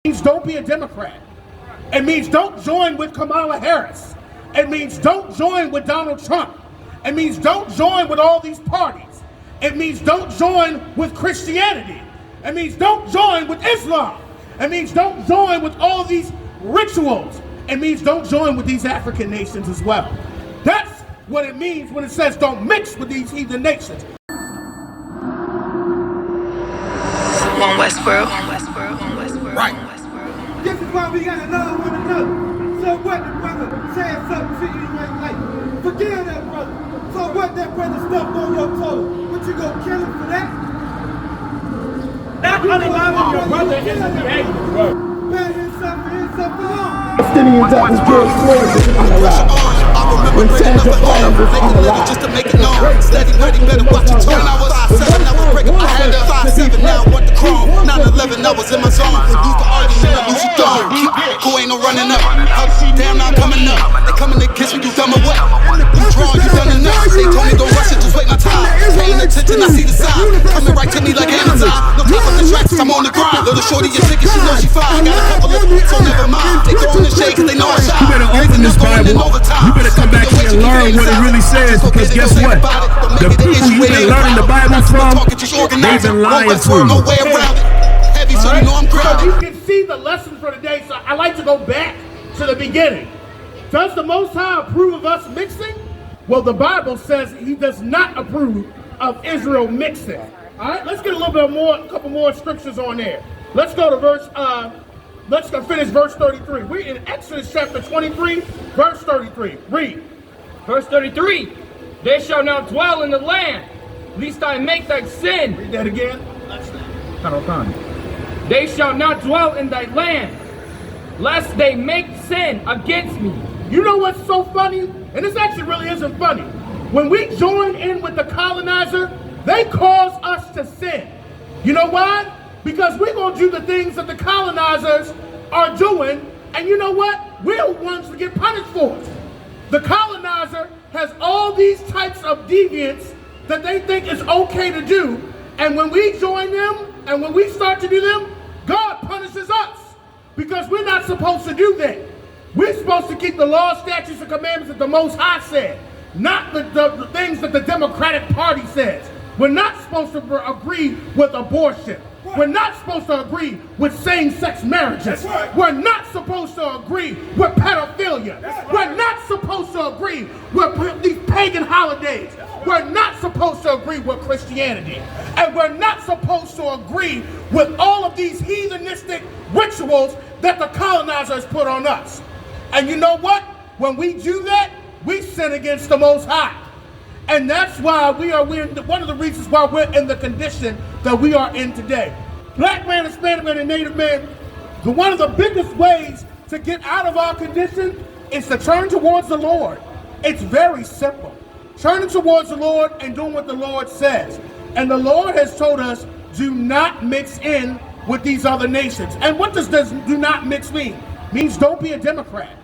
means don't be a Democrat. It means don't join with Kamala Harris. It means don't join with Donald Trump. It means don't join with all these parties. It means don't join with Christianity. It means don't join with Islam. It means don't join with all these rituals. It means don't join with these African nations as well. That's what it means when it says don't mix with these heathen nations. On Westboro. Right. This is why we gotta love one another. So what the brother said something to you ain't like, forgive that brother. So what that brother stuffed on your toe? What you gonna kill him for that? Not unallowing your brother is behavior, bro. Man, here's something wrong. Palestinians that was George Floyd was unalive. When Sandra Bland was unalive. Just to make it known, steady, ready, better watch your tone. I was 5'7", I was breaking my hand up. 5'7", now I want the chrome. 9/11, I was in my zone. Lose the argument, I lose your throne. Who ain't no running up? Damn, now I'm coming up. They coming to kiss me, you dumb or what? You drawn, you done enough. They told me don't rush it, just wait my time. Paying attention, I see the sign. Coming right to me like Amazon. No time for the tracks, I'm on the grind. Little shorty is sick and she knows she fine. Got a couple of so never mind. They throwing the shade cause they know I shine. You better open this Bible. You better come back here and learn what it really says, because guess what? The people you've been learning the Bible from, they've been lying to you. Heavy, so you know I'm grounded. You can see the lesson for today, so I like to go back to the beginning. Does the Most High approve of us mixing? Well, the Bible says he does not approve of Israel mixing. All right, let's get a little bit more, a couple more scriptures on there. Let's go to finish verse 33. We're in Exodus chapter 23, verse 33. Read. Verse 33, they shall not dwell in the land, lest I make thy sin. Read that again. They shall not dwell in thy land, lest they make sin against me. You know what's so funny? And this actually really isn't funny. When we join in with the colonizer, they cause us to sin. You know why? Because we're going to do the things that the colonizers are doing, and you know what? We're the ones to get punished for it. The colonizer has all these types of deviants that they think is okay to do, and when we join them, and when we start to do them, God punishes us, because we're not supposed to do that. We're supposed to keep the law, statutes, and commandments that the Most High said, not the things that the Democratic Party says. We're not supposed to agree with abortion. We're not supposed to agree with same-sex marriages. Right. We're not supposed to agree with pedophilia. Right. We're not supposed to agree with these pagan holidays. We're not supposed to agree with Christianity. And we're not supposed to agree with all of these heathenistic rituals that the colonizers put on us. And you know what? When we do that, we sin against the Most High. And that's why we're one of the reasons why we're in the condition that we are in today. Black man, Hispanic man, and Native man, one of the biggest ways to get out of our condition is to turn towards the Lord. It's very simple. Turning towards the Lord and doing what the Lord says. And the Lord has told us, do not mix in with these other nations. And what does this do not mix mean? It means don't be a Democrat.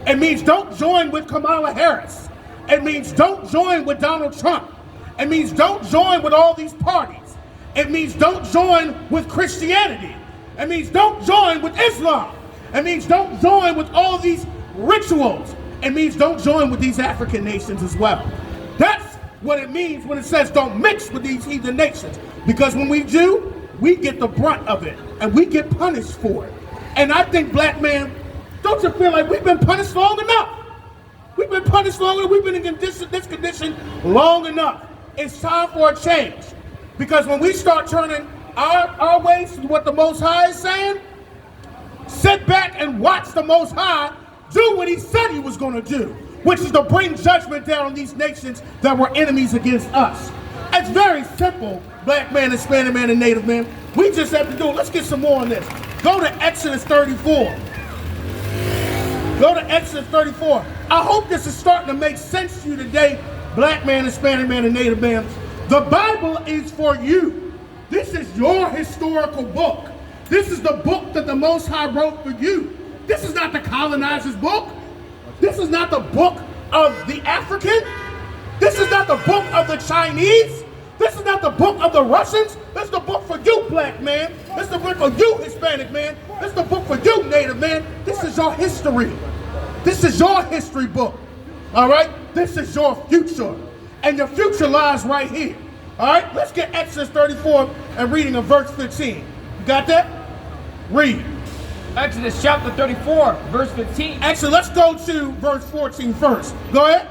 It means don't join with Kamala Harris. It means don't join with Donald Trump. It means don't join with all these parties. It means don't join with Christianity. It means don't join with Islam. It means don't join with all these rituals. It means don't join with these African nations as well. That's what it means when it says don't mix with these heathen nations. Because when we do, we get the brunt of it. And we get punished for it. And I think, black man, don't you feel like we've been punished long enough? We've been punished long enough. We've been in this condition long enough. It's time for a change. Because when we start turning our ways to what the Most High is saying, sit back and watch the Most High do what he said he was going to do, which is to bring judgment down on these nations that were enemies against us. It's very simple, black man, Hispanic man, and Native man. We just have to do it. Let's get some more on this. Go to Exodus 34. Go to Exodus 34. I hope this is starting to make sense to you today, black man, Hispanic man, and Native man. The Bible is for you. This is your historical book. This is the book that the Most High wrote for you. This is not the colonizer's book. This is not the book of the African. This is not the book of the Chinese. This is not the book of the Russians. This is the book for you, black man. This is the book for you, Hispanic man. This is the book for you, Native man. This is your history. This is your history book. All right? This is your future. And your future lies right here. All right? Let's get Exodus 34 and reading of verse 15. You got that? Read. Exodus chapter 34, verse 15. Actually, let's go to verse 14 first. Go ahead.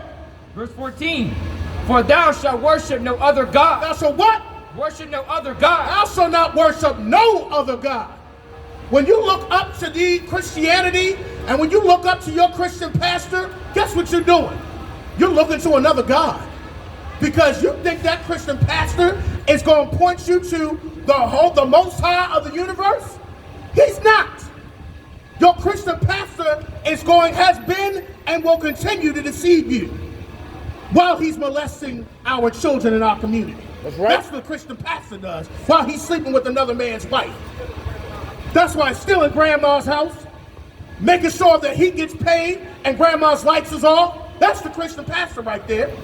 Verse 14. For thou shalt worship no other God. Thou shalt what? Worship no other God. Thou shalt not worship no other God. When you look up to the Christianity and when you look up to your Christian pastor, guess what you're doing? You're looking to another God. Because you think that Christian pastor is going to point you to the Most High of the universe? He's not. Your Christian pastor has been and will continue to deceive you while he's molesting our children in our community. That's right. That's what a Christian pastor does while he's sleeping with another man's wife. That's why he's still in grandma's house, making sure that he gets paid and grandma's lights is off. That's the Christian pastor right there.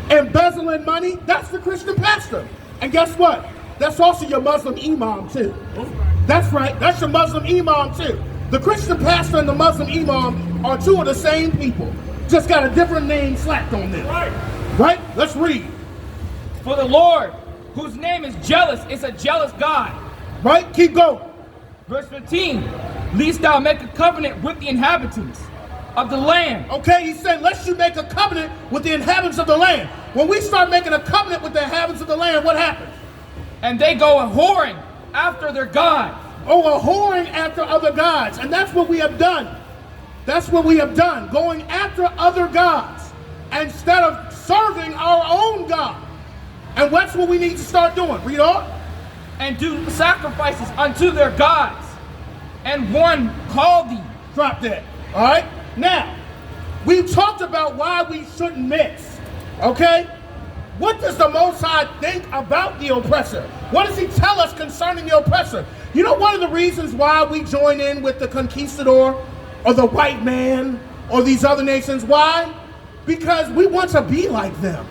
Embezzling money, that's the Christian pastor. And guess what? That's also your Muslim imam too. That's right, that's your Muslim imam too. The Christian pastor and the Muslim imam are two of the same people. Just got a different name slapped on them. Right? Let's read. For the Lord, whose name is jealous, is a jealous God. Right? Keep going. Verse 15. Lest thou make a covenant with the inhabitants of the land. Okay, he said, lest you make a covenant with the inhabitants of the land. When we start making a covenant with the inhabitants of the land, what happens? And they go a-whoring after their God. Oh, a-whoring after other gods. And that's what we have done. That's what we have done. Going after other gods instead of serving our own God. And that's what we need to start doing. Read on. And do sacrifices unto their gods. And one call thee. Drop that. All right? Now, we've talked about why we shouldn't mix. Okay? What does the Most High think about the oppressor? What does he tell us concerning the oppressor? You know one of the reasons why we join in with the conquistador or the white man or these other nations? Why? Because we want to be like them.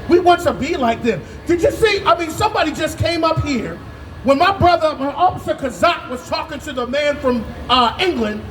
We want to be like them. Did you see? I mean, somebody just came up here when my brother, Officer Kazak, was talking to the man from England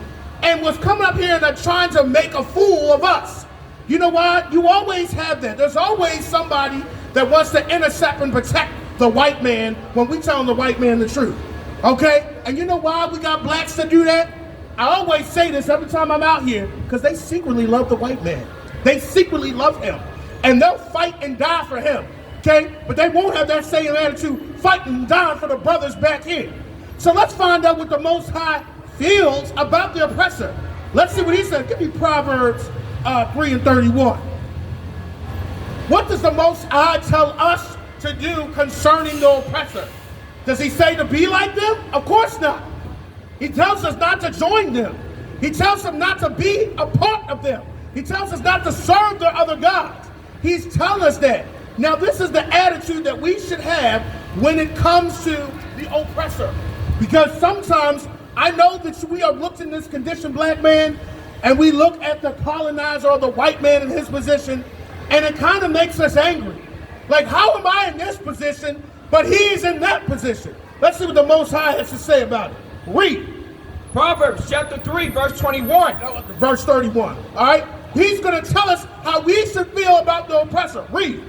and was coming up here and trying to make a fool of us. You know why? You always have that. There's always somebody that wants to intercept and protect the white man when we tell the white man the truth. Okay? And you know why we got blacks to do that? I always say this every time I'm out here, because they secretly love the white man. They secretly love him. And they'll fight and die for him. Okay? But they won't have that same attitude, fighting and dying for the brothers back here. So let's find out what the Most High feels about the oppressor. Let's see what he said. Give me Proverbs 3 and 31. What does the Most High tell us to do concerning the oppressor? Does he say to be like them? Of course not. He tells us not to join them. He tells us not to be a part of them. He tells us not to serve their other gods. He's telling us that. Now this is the attitude that we should have when it comes to the oppressor. Because sometimes I know that we are looked in this condition, black man, and we look at the colonizer or the white man in his position, and it kind of makes us angry. Like, how am I in this position, but he's in that position? Let's see what the Most High has to say about it. Read. Proverbs chapter 3, verse 21. Verse 31. All right? He's going to tell us how we should feel about the oppressor. Read.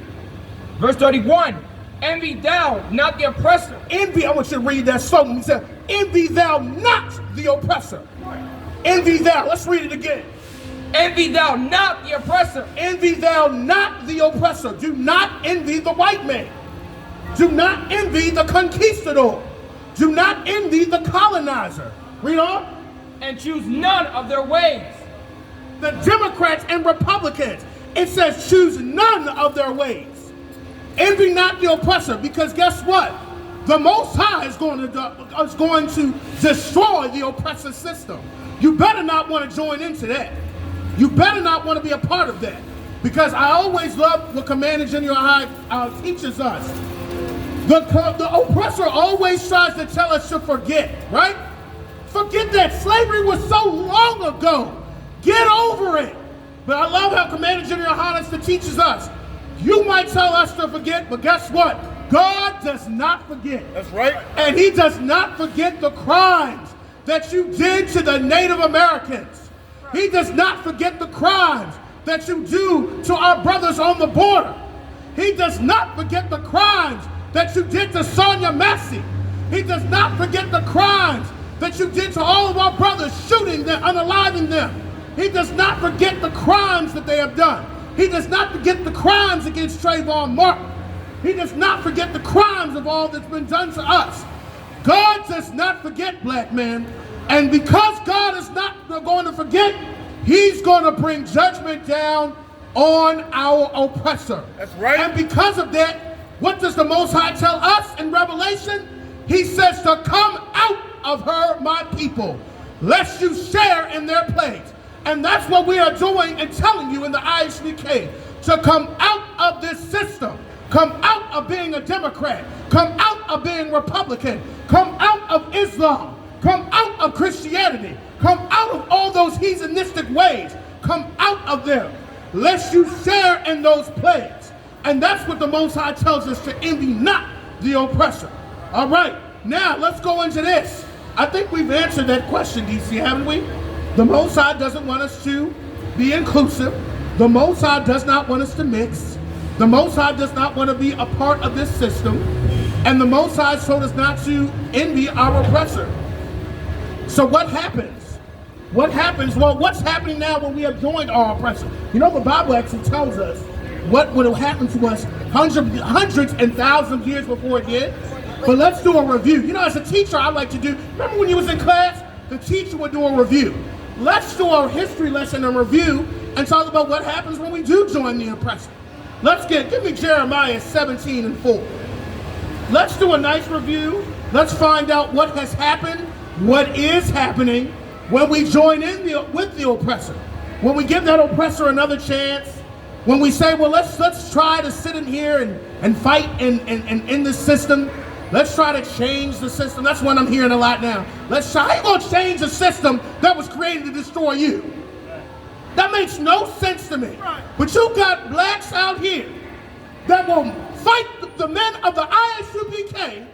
Verse 31. Envy thou not the oppressor. Envy, I want you to read that song. He said, envy thou not the oppressor. Envy thou. Let's read it again. Envy thou not the oppressor. Envy thou not the oppressor. Do not envy the white man. Do not envy the conquistador. Do not envy the colonizer. Read on. And choose none of their ways. The Democrats and Republicans, it says choose none of their ways. Envy not the oppressor, because guess what? The Most High is going to destroy the oppressive system. You better not want to join into that. You better not want to be a part of that. Because I always love what Commander General High teaches us. The oppressor always tries to tell us to forget, right? Forget that. Slavery was so long ago. Get over it. But I love how Commander General Highness teaches us. You might tell us to forget, but guess what? God does not forget. That's right. And he does not forget the crimes that you did to the Native Americans. He does not forget the crimes that you do to our brothers on the border. He does not forget the crimes that you did to Sonia Massey. He does not forget the crimes that you did to all of our brothers, shooting them, unaliving them. He does not forget the crimes that they have done. He does not forget the crimes against Trayvon Martin. He does not forget the crimes of all that's been done to us. God does not forget, black man. And because God is not going to forget, he's going to bring judgment down on our oppressor. That's right. And because of that, what does the Most High tell us in Revelation? He says to come out of her, my people, lest you share in their plagues. And that's what we are doing and telling you in the ISUPK, to come out of this system. Come out of being a Democrat. Come out of being Republican. Come out of Islam. Come out of Christianity. Come out of all those heathenistic ways. Come out of them, lest you share in those plagues. And that's what the Most High tells us, to envy not the oppressor. All right, now let's go into this. I think we've answered that question, DC, haven't we? The Most High doesn't want us to be inclusive. The Most High does not want us to mix. The Most High does not want to be a part of this system. And the Most High told us not to envy our oppressor. So what happens? What happens? Well, what's happening now when we have joined our oppressor? You know, the Bible actually tells us what would have happened to us hundreds and thousands of years before it did. But let's do a review. You know, as a teacher, I like to do, remember when you was in class, the teacher would do a review. Let's do a history lesson and review and talk about what happens when we do join the oppressor. Give me Jeremiah 17:4. Let's do a nice review. Let's find out what has happened, what is happening when we join in with the oppressor. When we give that oppressor another chance, when we say, well, let's try to sit in here and fight in this system. Let's try to change the system. That's what I'm hearing a lot now. Let's try. How you gonna change a system that was created to destroy you? That makes no sense to me. But you got blacks out here that will fight the men of the ISUPK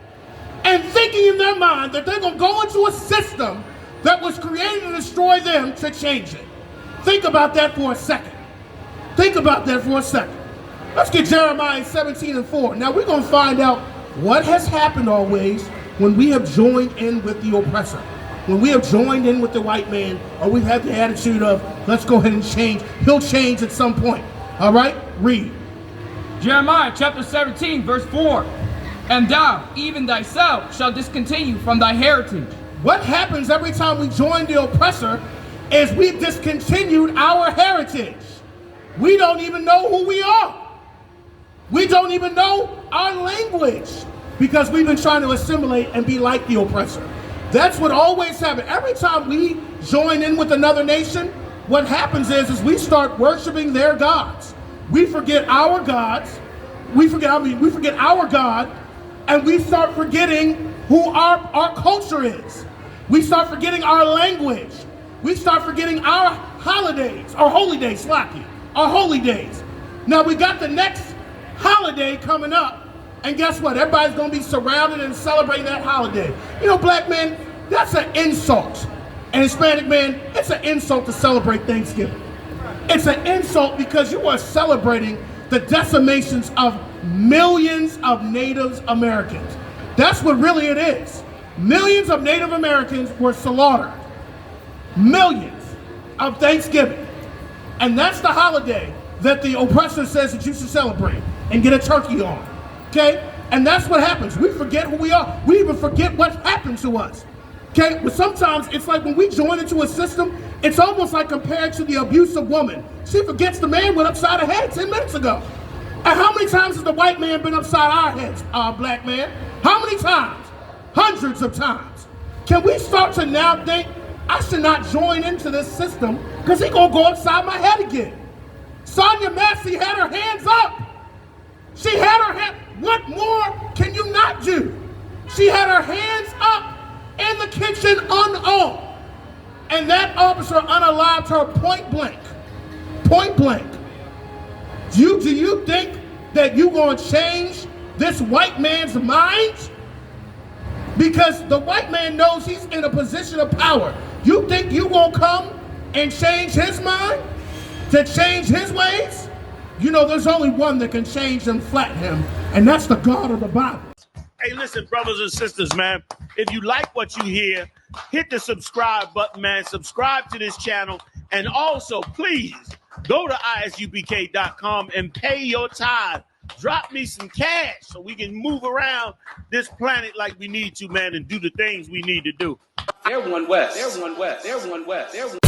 and thinking in their mind that they're gonna go into a system that was created to destroy them to change it. Think about that for a second. Think about that for a second. Let's get Jeremiah 17:4. Now we're gonna find out what has happened always when we have joined in with the oppressor. When we have joined in with the white man, or we've had the attitude of, let's go ahead and change. He'll change at some point. All right, read. Jeremiah chapter 17, verse 4. And thou, even thyself, shall discontinue from thy heritage. What happens every time we join the oppressor is we've discontinued our heritage. We don't even know who we are. We don't even know our language because we've been trying to assimilate and be like the oppressor. That's what always happens. Every time we join in with another nation, what happens is we start worshiping their gods. We forget our gods. We forget our God, and we start forgetting who our culture is. We start forgetting our language. We start forgetting our holidays, our holy days, our holy days. Now we got the next holiday coming up. And guess what? Everybody's going to be surrounded and celebrating that holiday. You know, black men, that's an insult. And Hispanic men, it's an insult to celebrate Thanksgiving. It's an insult because you are celebrating the decimations of millions of Native Americans. That's what really it is. Millions of Native Americans were slaughtered. Millions of Thanksgiving. And that's the holiday that the oppressor says that you should celebrate and get a turkey on. Okay? And that's what happens. We forget who we are. We even forget what happened to us. Okay? But sometimes it's like when we join into a system, it's almost like compared to the abusive woman. She forgets the man went upside her head 10 minutes ago. And how many times has the white man been upside our heads, black man? How many times? Hundreds of times. Can we start to now think, I should not join into this system because he's going to go upside my head again. Sonia Massey had her hands up. She had her hand. What more can you not do? She had her hands up in the kitchen unarmed. And that officer unalived her point blank. Point blank. Do you think that you gonna change this white man's mind? Because the white man knows he's in a position of power. You think you gonna come and change his mind? To change his ways? You know, there's only one that can change and flatten him, and that's the God of the Bible. Hey, listen, brothers and sisters, man. If you like what you hear, hit the subscribe button, man. Subscribe to this channel. And also, please, go to ISUPK.com and pay your tithe. Drop me some cash so we can move around this planet like we need to, man, and do the things we need to do. They're one West. They're one West. They're one West. They're one